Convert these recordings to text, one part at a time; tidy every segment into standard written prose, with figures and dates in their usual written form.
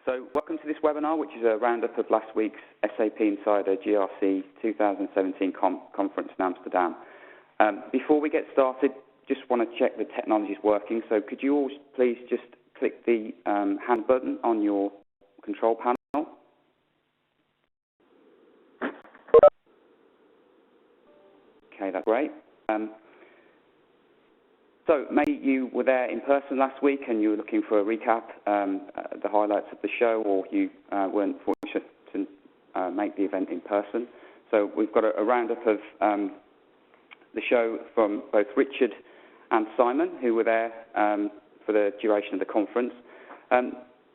So welcome to this webinar, which is a roundup of last week's SAP Insider GRC2017 conference in Amsterdam. Before we get started, just want to check the technology is working. So could you all please just click the hand button on your control panel? Okay, that's great. So maybe you were there in person last week and you were looking for a recap, the highlights of the show, or you weren't fortunate to make the event in person. So we've got a roundup of the show from both Richard and Simon, who were there for the duration of the conference.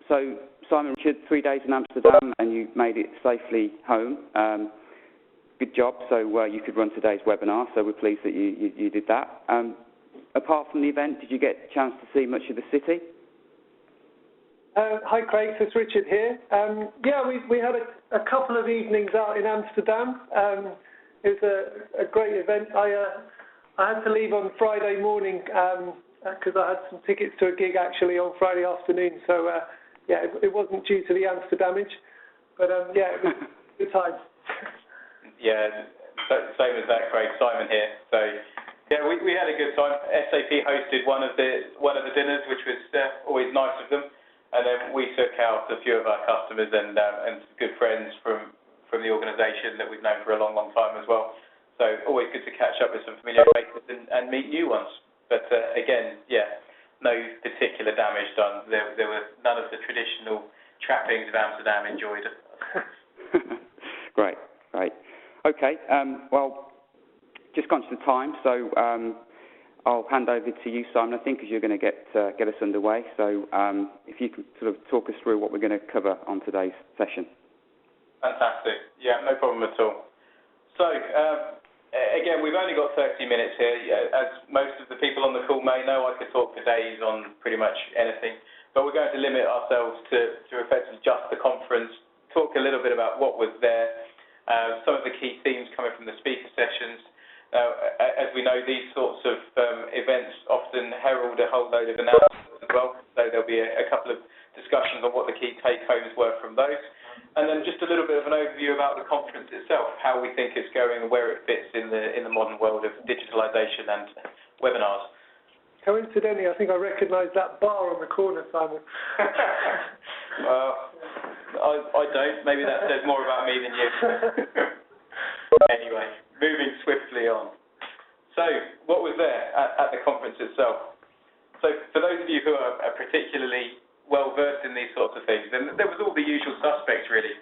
So Simon, Richard, 3 days in Amsterdam and you made it safely home. Good job. So you could run today's webinar, so we're pleased that you did that. Apart from the event, did you get a chance to see much of the city? Hi Craig, it's Richard here. Yeah, we had a couple of evenings out in Amsterdam. It was a great event. I had to leave on Friday morning because I had some tickets to a gig actually on Friday afternoon. So yeah, it wasn't due to the Amsterdamage, but yeah, it was a good time. Yeah, same as that, Craig. Simon here. So. Yeah, we had a good time. SAP hosted one of the dinners, which was always nice of them, and then we took out a few of our customers and some good friends from the organisation that we've known for a long time as well. So always good to catch up with some familiar faces and meet new ones. But again, yeah, no particular damage done. There were none of the traditional trappings of Amsterdam enjoyed. Great. Okay. Well. Just conscious of time, so I'll hand over to you, Simon, I think, because you're going to get us underway. So if you can sort of talk us through what we're going to cover on today's session. Fantastic. Yeah, no problem at all. So, again, we've only got 30 minutes here. As most of the people on the call may know, I could talk for days on pretty much anything, but we're going to limit ourselves to effectively just the conference, talk a little bit about what was there, some of the key themes coming from the speaker sessions. As we know, these sorts of events often herald a whole load of announcements as well, so there'll be a couple of discussions on what the key take-homes were from those, and then just a little bit of an overview about the conference itself, how we think it's going and where it fits in the modern world of digitalisation and webinars. Coincidentally, I think I recognise that bar on the corner, Simon. Well, I don't. Maybe that says more about me than you. Anyway. Moving swiftly on. So, what was there at the conference itself? So, for those of you who are particularly well versed in these sorts of things, then there was all the usual suspects really.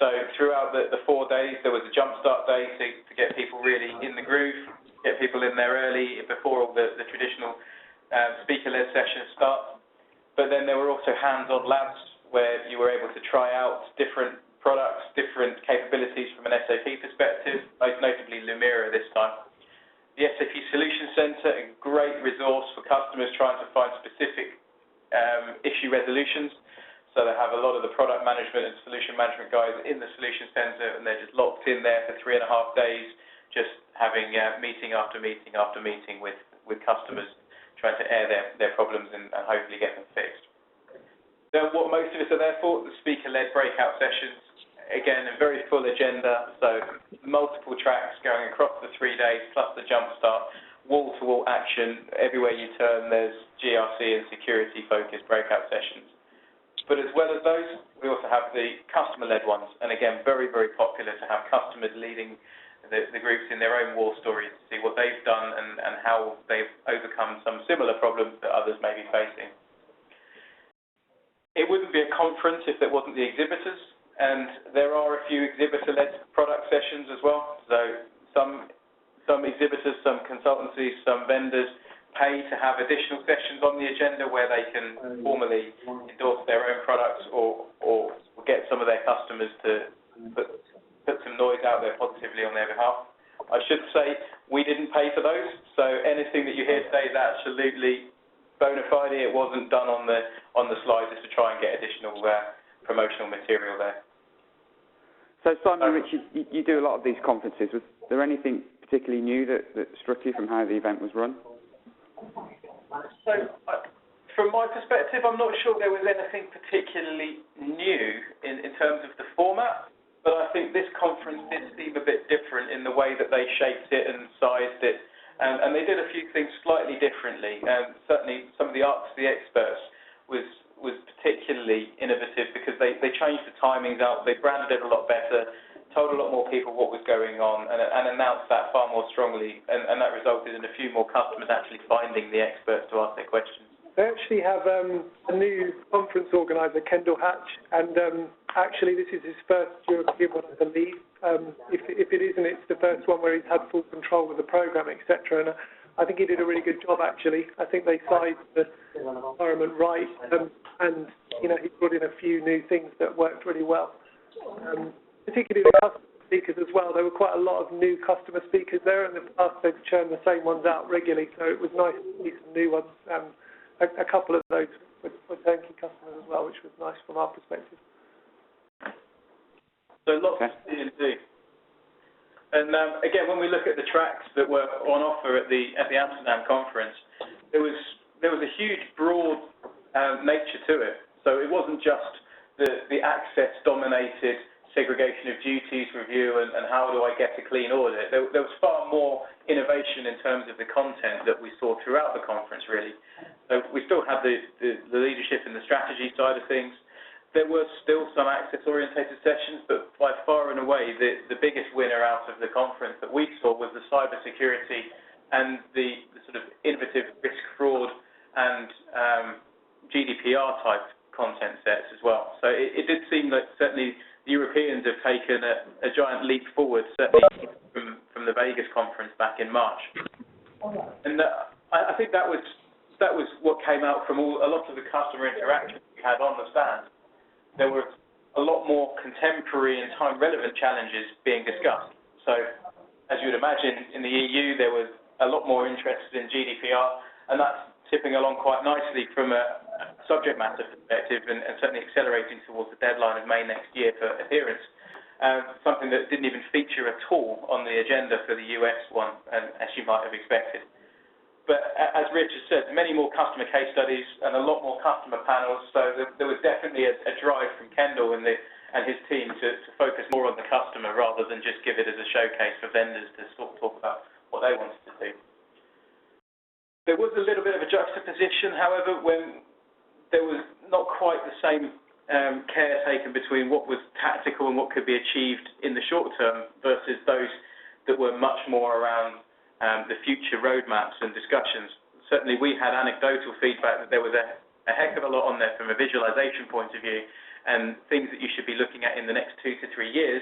So, throughout the 4 days, there was a jumpstart day to get people really in the groove, get people in there early before all the traditional speaker-led sessions start. But then there were also hands-on labs where you were able to try out different products, different capabilities from an SAP perspective, most notably Lumira this time. The SAP Solution Center, a great resource for customers trying to find specific issue resolutions. So they have a lot of the product management and solution management guys in the Solution Center, and they're just locked in there for 3.5 days, just having meeting after meeting after meeting with customers, trying to air their problems and hopefully get them fixed. So what most of us are there for, the speaker-led breakout sessions. Again, a very full agenda, so multiple tracks going across the 3 days, plus the jumpstart, wall-to-wall action. Everywhere you turn, there's GRC and security-focused breakout sessions. But as well as those, we also have the customer-led ones, and again, very, very popular to have customers leading the groups in their own war stories to see what they've done and how they've overcome some similar problems that others may be facing. It wouldn't be a conference if there wasn't the exhibitors. And there are a few exhibitor-led product sessions as well. So some exhibitors, some consultancies, some vendors pay to have additional sessions on the agenda where they can formally endorse their own products or get some of their customers to put some noise out there positively on their behalf. I should say we didn't pay for those, so anything that you hear today is absolutely bona fide. It wasn't done on the slides just to try and get additional promotional material there. So Simon and Richard, you do a lot of these conferences. Was there anything particularly new that struck you from how the event was run? So From my perspective, I'm not sure there was anything particularly new in terms of the format, but I think this conference did seem a bit different in the way that they shaped it and sized it, and they did a few things slightly differently. Certainly, some of the Ask the Experts was particularly innovative because they changed the timings out, they branded it a lot better, told a lot more people what was going on, and announced that far more strongly, and that resulted in a few more customers actually finding the experts to ask their questions. They actually have a new conference organiser, Kendall Hatch, and actually this is his first European one, I believe. If it isn't, it's the first one where he's had full control of the programme, etc. And I think he did a really good job, actually. I think they sized the environment right, and he brought in a few new things that worked really well. Particularly the customer speakers as well. There were quite a lot of new customer speakers there, and in the past they've churned the same ones out regularly, so it was nice to see some new ones. A couple of those were Turnkey customers as well, which was nice from our perspective. So lots to see and do. And again, when we look at the tracks that were on offer at the Amsterdam conference, there was a huge, broad nature to it. So it wasn't just the access-dominated segregation of duties review and how do I get a clean audit. There was far more innovation in terms of the content that we saw throughout the conference, really. So we still had the leadership and the strategy side of things. There were still some access-orientated sessions, but by far and away, the biggest winner out of the conference that we saw was the cybersecurity and the sort of innovative risk fraud and GDPR-type content sets as well. So it did seem that certainly the Europeans have taken a giant leap forward, certainly from the Vegas conference back in March. And I think that was what came out from a lot of the customer interaction we had on the stand. There were a lot more contemporary and time-relevant challenges being discussed. So, as you would imagine, in the EU there was a lot more interest in GDPR, and that's tipping along quite nicely from a subject matter perspective and certainly accelerating towards the deadline of May next year for adherence, something that didn't even feature at all on the agenda for the US one, as you might have expected. But as Richard said, many more customer case studies and a lot more customer panels, so there was definitely a drive from Kendall and his team to focus more on the customer rather than just give it as a showcase for vendors to sort of talk about what they wanted to do. There was a little bit of a juxtaposition, however, when there was not quite the same care taken between what was tactical and what could be achieved in the short term versus those that were much more around the future roadmaps and discussions. Certainly we had anecdotal feedback that there was a heck of a lot on there from a visualization point of view and things that you should be looking at in the next 2 to 3 years,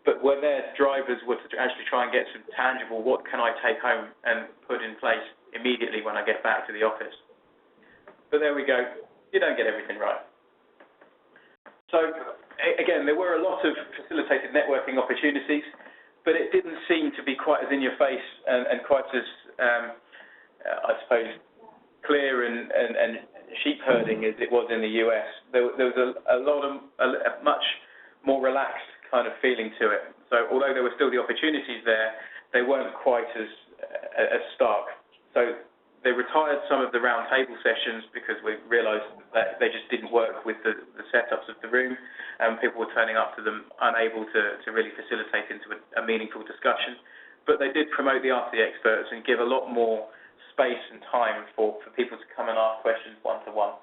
but where their drivers were to actually try and get some tangible, what can I take home and put in place immediately when I get back to the office. But there we go, you don't get everything right. So again, there were a lot of facilitated networking opportunities, but it didn't seem to be quite as in your face and quite as, I suppose, clear and sheep herding as it was in the US. There was a much more relaxed kind of feeling to it. So although there were still the opportunities there, they weren't quite as stark. So they retired some of the round table sessions because we realised that they just didn't work with the setups of the room, and people were turning up to them unable to really facilitate into a meaningful discussion. But they did promote the Ask the Experts and give a lot more space and time for people to come and ask questions one-to-one.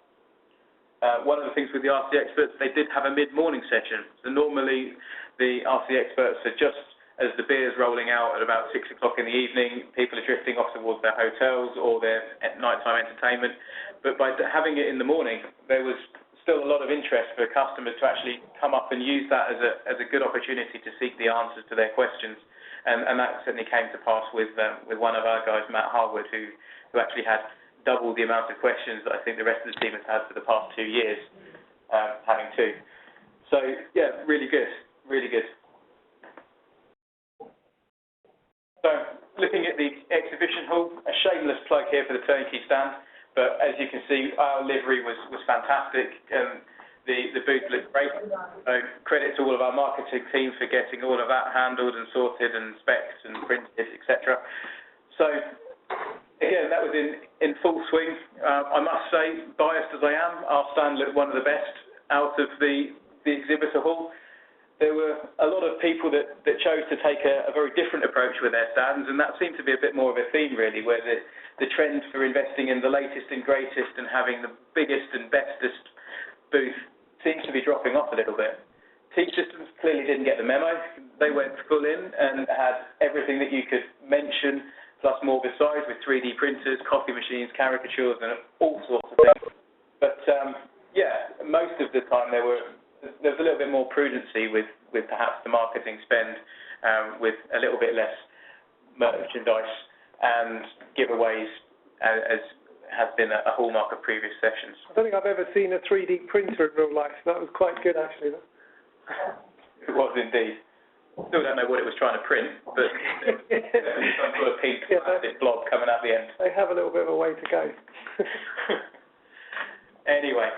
One of the things with the Ask the Experts, they did have a mid-morning session. So normally the Ask the Experts are just as the beer's rolling out at about 6 o'clock in the evening, people are drifting off towards their hotels or their nighttime entertainment. But by having it in the morning, there was still a lot of interest for customers to actually come up and use that as a good opportunity to seek the answers to their questions. And that certainly came to pass with one of our guys, Matt Harwood, who actually had double the amount of questions that I think the rest of the team has had for the past 2 years, having two. So yeah, really good, really good. So looking at the exhibition hall, a shameless plug here for the Turnkey stand, but as you can see, our livery was fantastic. The booth looked great. So credit to all of our marketing team for getting all of that handled and sorted and specced and printed, etc. So again, that was in full swing. I must say, biased as I am, our stand looked one of the best out of the exhibitor hall. There were a lot of people that chose to take a very different approach with their stands, and that seemed to be a bit more of a theme, really, where the trend for investing in the latest and greatest and having the biggest and bestest booth seems to be dropping off a little bit. T-Systems clearly didn't get the memo. They went full in and had everything that you could mention, plus more besides, with 3D printers, coffee machines, caricatures, and all sorts of things. But, yeah, most of the time there was a little bit more prudency with perhaps the marketing spend, with a little bit less merchandise and giveaways, as has been a hallmark of previous sessions. I don't think I've ever seen a 3D printer in real life. That was quite good, actually. It was indeed. Still don't know what it was trying to print, but some sort of pink plastic blob coming out the end. They have a little bit of a way to go. Anyway,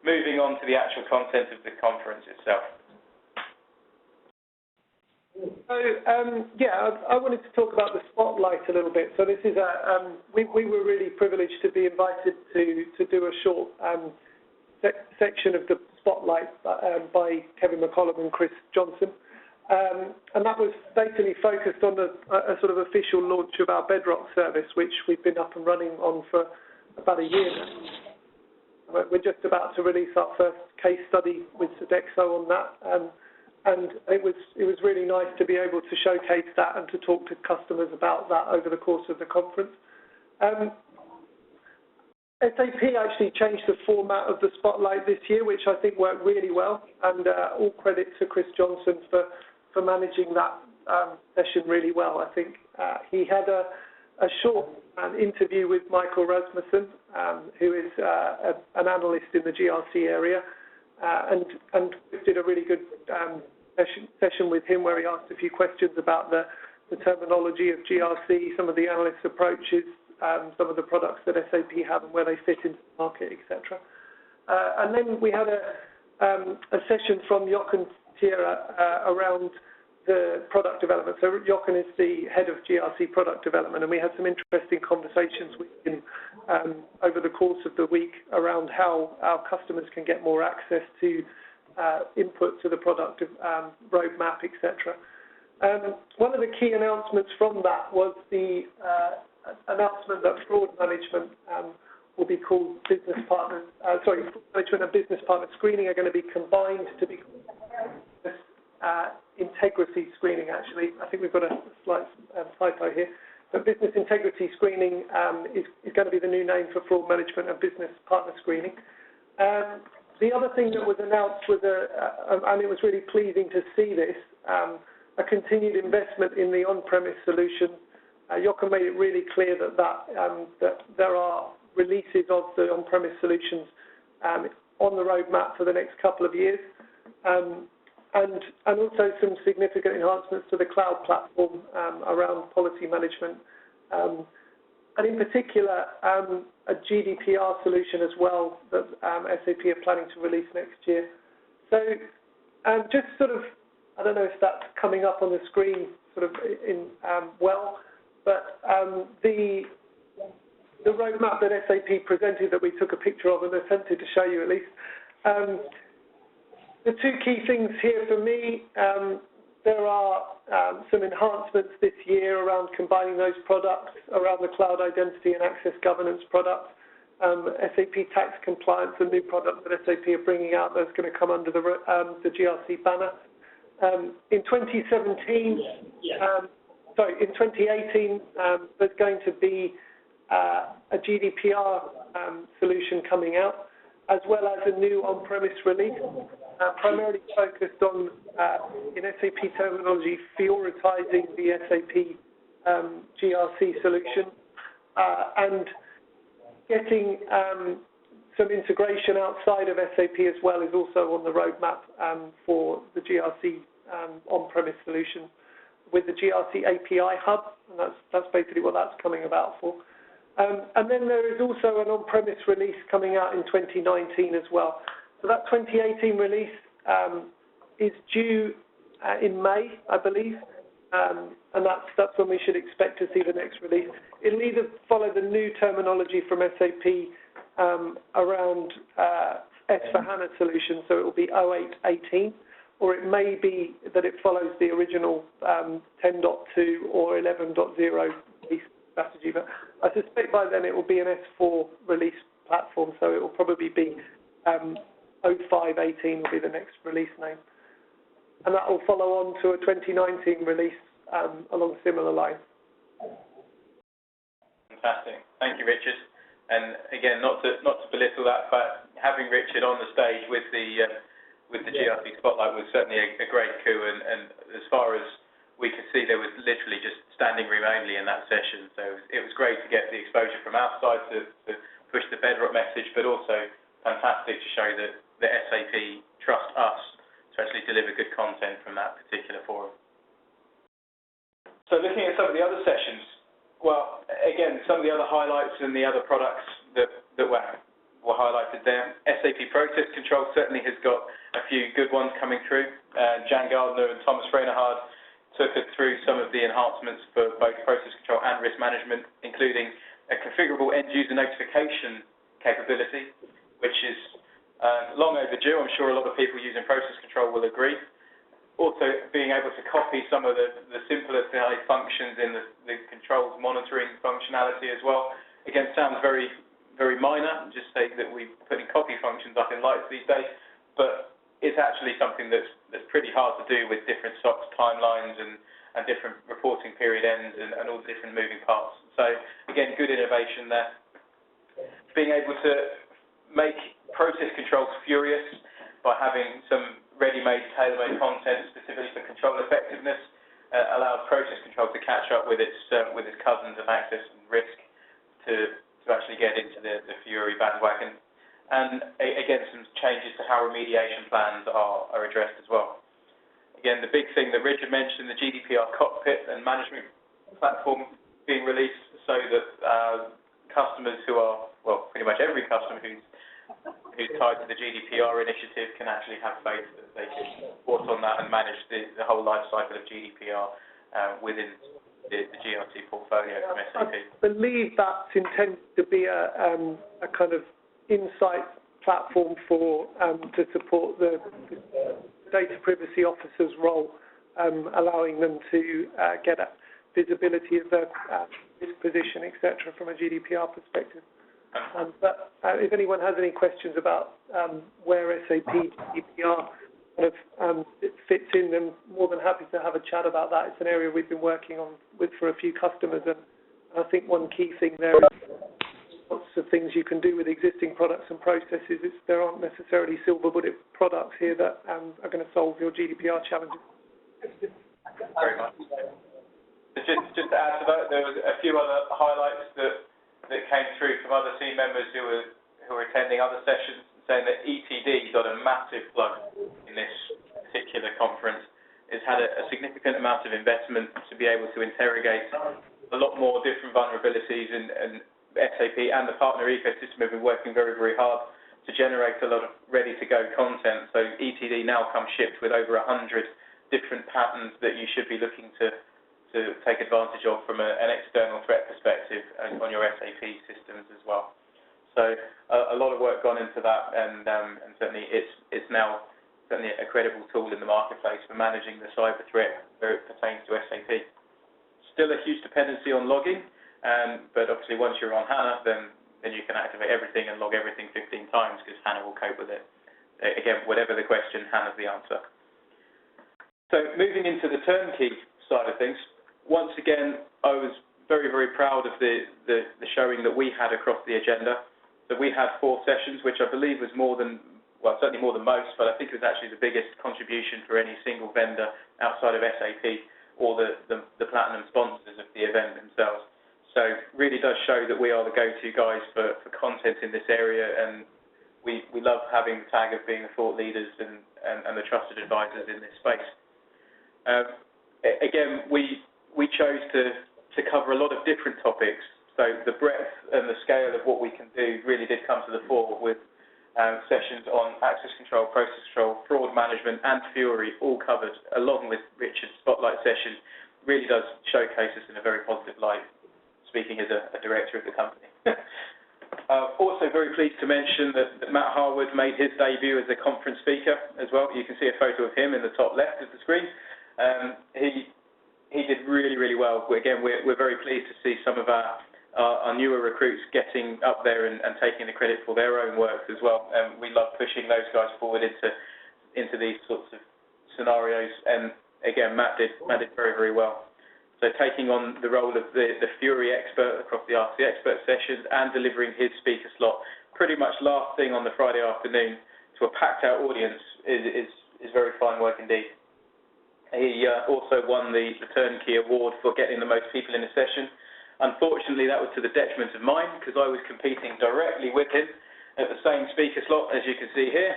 moving on to the actual content of the conference itself. So, I wanted to talk about the spotlight a little bit. So this is we were really privileged to be invited to do a short section of the spotlight by Kevin McCollum and Chris Johnson. And that was basically focused on a sort of official launch of our Bedrock service, which we've been up and running on for about a year now. We're just about to release our first case study with Sodexo on that. And it was really nice to be able to showcase that and to talk to customers about that over the course of the conference. SAP actually changed the format of the spotlight this year, which I think worked really well, and all credit to Chris Johnson for managing that session really well. I think he had a short interview with Michael Rasmussen, who is an analyst in the GRC area, and did a really good session with him where he asked a few questions about the terminology of GRC, some of the analyst approaches, some of the products that SAP have and where they fit into the market, etc. And then we had a session from Jochen Thiera around the product development. So Jochen is the head of GRC product development, and we had some interesting conversations with him over the course of the week around how our customers can get more access to input to the product roadmap, etc. One of the key announcements from that was the announcement that fraud management will be called business partner. Fraud management and business partner screening are going to be combined to be integrity screening. Actually, I think we've got a slight typo here. But business integrity screening is going to be the new name for fraud management and business partner screening. The other thing that was announced was and it was really pleasing to see this, a continued investment in the on-premise solution. Jochen made it really clear that there are releases of the on-premise solutions on the roadmap for the next couple of years, and also some significant enhancements to the cloud platform around policy management, and in particular a GDPR solution as well that SAP are planning to release next year. So just sort of, I don't know if that's coming up on the screen sort of but the roadmap that SAP presented that we took a picture of and attempted to show you at least. The two key things here for me, there are some enhancements this year around combining those products, around the cloud identity and access governance product, SAP tax compliance, a new product that SAP are bringing out that's going to come under the GRC banner. In 2017, in 2018, there's going to be a GDPR solution coming out, as well as a new on-premise release, primarily focused on, in SAP terminology, prioritizing the SAP GRC solution, and getting some integration outside of SAP as well is also on the roadmap for the GRC on-premise solution with the GRC API hub, and that's basically what that's coming about for. And then there is also an on-premise release coming out in 2019 as well. So that 2018 release is due in May, I believe, and that's when we should expect to see the next release. It'll either follow the new terminology from SAP around S/4HANA solutions, so it will be 0818, or it may be that it follows the original 10.2 or 11.0 release strategy, but I suspect by then it will be an S4 release platform, so it will probably be 0518 will be the next release name. And that will follow on to a 2019 release along similar lines. Fantastic. Thank you, Richard. And again, not to belittle that, but having Richard on the stage with the GRC Spotlight was certainly a great coup. And as far as we could see, there was literally just standing room only in that session. So it was great to get the exposure from our side to push the Bedrock message, but also fantastic to show that the SAP trust us to actually deliver good content from that particular forum. So looking at some of the other sessions, well, again, some of the other highlights and the other products that were highlighted there. SAP Process Control certainly has got a few good ones coming through. Jan Gardner and Thomas Frenehard took us through some of the enhancements for both process control and risk management, including a configurable end-user notification capability, which is long overdue. I'm sure a lot of people using process control will agree. Also, being able to copy some of the simpler functions in the controls monitoring functionality as well. Again, sounds very, very minor, just say that we're putting copy functions up in lights these days, but it's actually something that's pretty hard to do with different SOX timelines and different reporting period ends and all the different moving parts. So, again, good innovation there. Being able to make process controls furious by having some ready-made, tailor-made content specifically for control effectiveness allows process control to catch up with its cousins of access and risk to actually get into the Fury bandwagon. And again, some changes to how remediation plans are addressed as well. Again, the big thing that Richard mentioned, the GDPR cockpit and management platform being released so that customers who are, well, pretty much every customer who's tied to the GDPR initiative can actually have faith that they can report on that and manage the whole life cycle of GDPR within the GRC portfolio from SAP. I believe that's intended to be a kind of insight platform for to support the data privacy officer's role, allowing them to get a visibility of their position, etc., from a GDPR perspective. But if anyone has any questions about where SAP GDPR kind of fits in, then more than happy to have a chat about that. It's an area we've been working on for a few customers, and I think one key thing there is lots of things you can do with existing products and processes. There aren't necessarily silver bullet products here that are going to solve your GDPR challenges. Very much. Just to add to that, there was a few other highlights that came through from other team members who were attending other sessions, saying that ETD got a massive plug in this particular conference. It's had a significant amount of investment to be able to interrogate a lot more different vulnerabilities, and SAP and the partner ecosystem have been working very, very hard to generate a lot of ready-to-go content. So ETD now comes shipped with over 100 different patterns that you should be looking to take advantage of from an external threat perspective on your SAP systems as well. So a lot of work gone into that, and certainly it's now certainly a credible tool in the marketplace for managing the cyber threat where it pertains to SAP. Still a huge dependency on logging, but obviously once you're on HANA, then you can activate everything and log everything 15 times because HANA will cope with it. Again, whatever the question, HANA's the answer. So moving into the turnkey side of things, once again, I was very, very proud of the showing that we had across the agenda. So we had 4 sessions, which I believe was more than, well, certainly more than most, but I think it was actually the biggest contribution for any single vendor outside of SAP or the platinum sponsors of the event themselves. So really does show that we are the go-to guys for content in this area, and we love having the tag of being the thought leaders and the trusted advisors in this space. Again, we chose to cover a lot of different topics, so the breadth and the scale of what we can do really did come to the fore with sessions on access control, process control, fraud management and Fury all covered, along with Richard's spotlight session, really does showcase us in a very positive light, speaking as a director of the company. Also very pleased to mention that Matt Harwood made his debut as a conference speaker as well. You can see a photo of him in the top left of the screen. He did really, really well. Again, we're very pleased to see some of our newer recruits getting up there and taking the credit for their own work as well. We love pushing those guys forward into these sorts of scenarios. And again, Matt did very, very well. So taking on the role of the Fury expert across the RC expert sessions and delivering his speaker slot pretty much last thing on the Friday afternoon to a packed out audience is very fine work indeed. He also won the Turnkey award for getting the most people in a session. Unfortunately, that was to the detriment of mine because I was competing directly with him at the same speaker slot, as you can see here,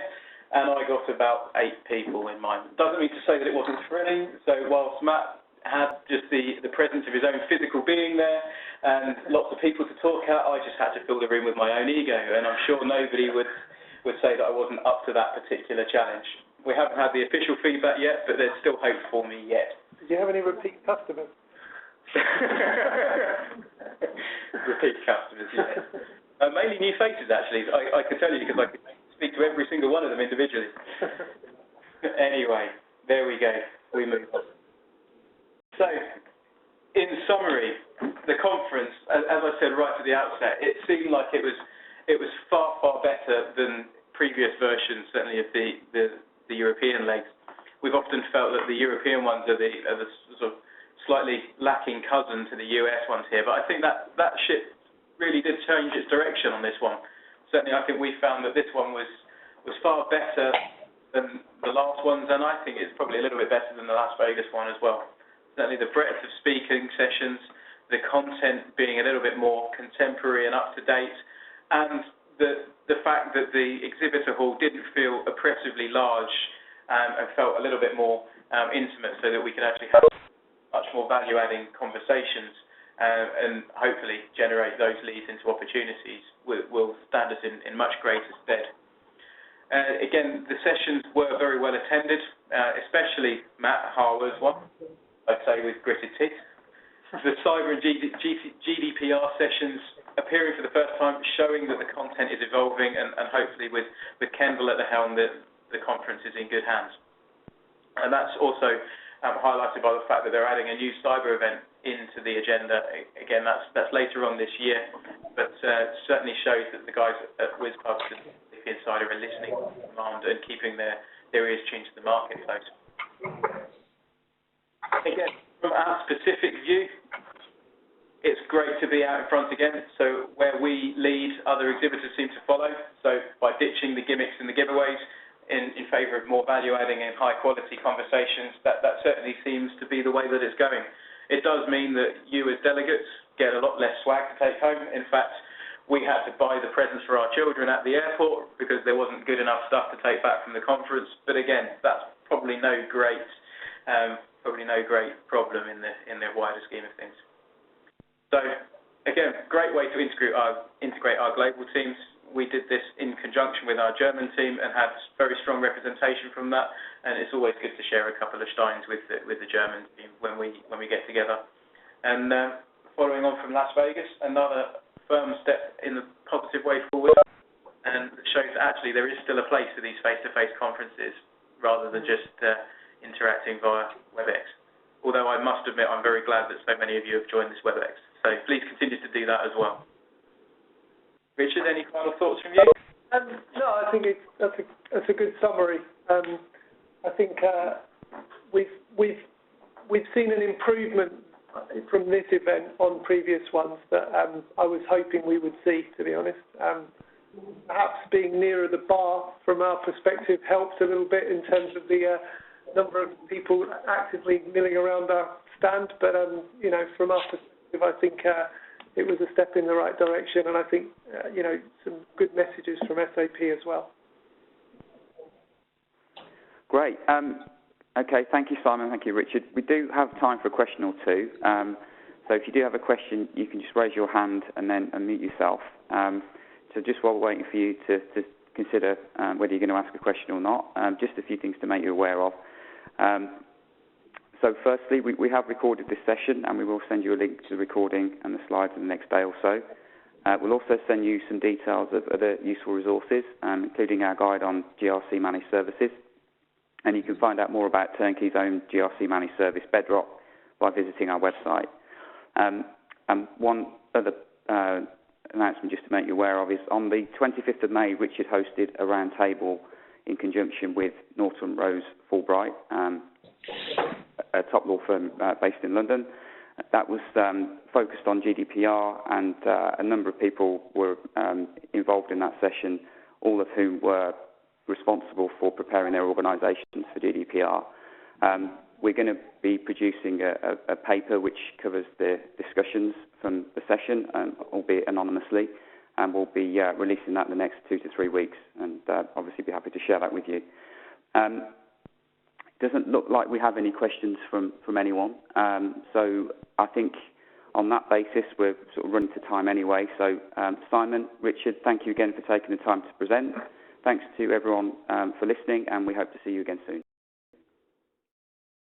and I got about 8 people in mine. Doesn't mean to say that it wasn't thrilling. So whilst Matt had just the presence of his own physical being there and lots of people to talk at, I just had to fill the room with my own ego, and I'm sure nobody would say that I wasn't up to that particular challenge. We haven't had the official feedback yet, but there's still hope for me yet. Did you have any repeat customers? Repeat customers, yes. Mainly new faces, actually. I can tell you because I could speak to every single one of them individually. Anyway, there we go. We move on. So, in summary, the conference, as I said right at the outset, it seemed like it was far, far better than previous versions, certainly of the European legs. We've often felt that the European ones are the sort of slightly lacking cousin to the US ones here, but I think that ship really did change its direction on this one. Certainly, I think we found that this one was far better than the last ones, and I think it's probably a little bit better than the Las Vegas one as well. Certainly the breadth of speaking sessions, the content being a little bit more contemporary and up-to-date, and the fact that the exhibitor hall didn't feel oppressively large and felt a little bit more intimate, so that we could actually have much more value-adding conversations and hopefully generate those leads into opportunities will stand us in much greater stead. Again, the sessions were very well attended, especially Matt Harwood's one, I'd say with gritted teeth. The cyber and GDPR sessions appearing for the first time, showing that the content is evolving, and hopefully with Kendall at the helm, that the conference is in good hands. And that's also highlighted by the fact that they're adding a new cyber event into the agenda. Again, that's later on this year, but certainly shows that the guys at WizPubs and the Insider are listening to demand and keeping their ears tuned to the marketplace. Again, from our specific view, it's great to be out in front again. So where we lead, other exhibitors seem to follow. So by ditching the gimmicks and the giveaways in favour of more value-adding and high-quality conversations, that certainly seems to be the way that it's going. It does mean that you as delegates get a lot less swag to take home. In fact, we had to buy the presents for our children at the airport because there wasn't good enough stuff to take back from the conference. But again, that's probably no great problem in the wider scheme of things. So again, great way to integrate our global teams. We did this in conjunction with our German team and had very strong representation from that. And it's always good to share a couple of steins with the German team when we get together. And following on from Las Vegas, another firm step in the positive way forward, and it shows that actually there is still a place for these face-to-face conferences rather than just interacting via WebEx. Although I must admit I'm very glad that so many of you have joined this WebEx. So please continue to do that as well. Richard, any final thoughts from you? No, I think that's a good summary. I think we've seen an improvement from this event on previous ones that I was hoping we would see, to be honest. Perhaps being nearer the bar from our perspective helped a little bit in terms of the number of people actively milling around our stand, but from our perspective, I think it was a step in the right direction, and I think some good messages from SAP as well. Great. Okay, thank you, Simon. Thank you, Richard. We do have time for a question or two. So if you do have a question, you can just raise your hand and then unmute yourself. So just while we're waiting for you to consider whether you're going to ask a question or not, just a few things to make you aware of. So firstly, we have recorded this session, and we will send you a link to the recording and the slides in the next day or so. We'll also send you some details of other useful resources, including our guide on GRC managed services. And you can find out more about Turnkey's own GRC managed service, Bedrock, by visiting our website. And one other announcement just to make you aware of is on the 25th of May, Richard hosted a roundtable in conjunction with Norton Rose Fulbright, a top law firm based in London. That was focused on GDPR, and a number of people were involved in that session, all of whom were responsible for preparing their organisations for GDPR. We're going to be producing a paper which covers the discussions from the session, albeit anonymously, and we'll be releasing that in the next 2 to 3 weeks, and obviously be happy to share that with you. Doesn't look like we have any questions from anyone, so I think on that basis we're sort of running to time anyway. So Simon, Richard, thank you again for taking the time to present. Thanks to everyone for listening, and we hope to see you again soon.